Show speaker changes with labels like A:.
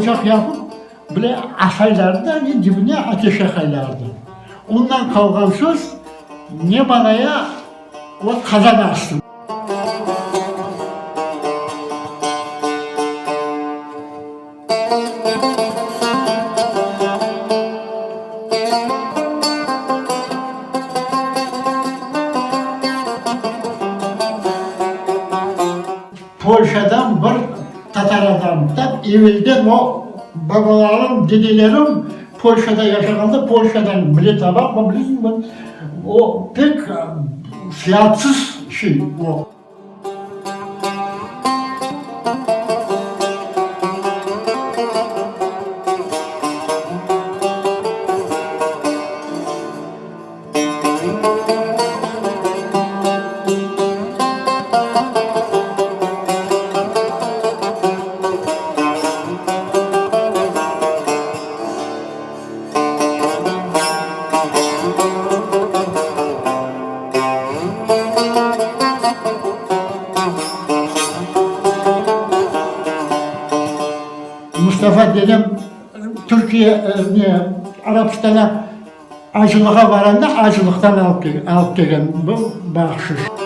A: Ocak yapıp böyle asaylardı, dibine ateş yakaylardı. Ondan kalkan söz ne banaya o kazan astım. Polşa'dan bir Tatar adamdan, evvelden o babalarım, dedelerim Polşa'da yaşaganda Polşa'dan bilet alak, bilirsin mi? O pek fiyatsız şey o. Mustafa dedem Türkiye, Arapistan'a acılığa varanda acılıktan alıp gelgen bu bahşiş.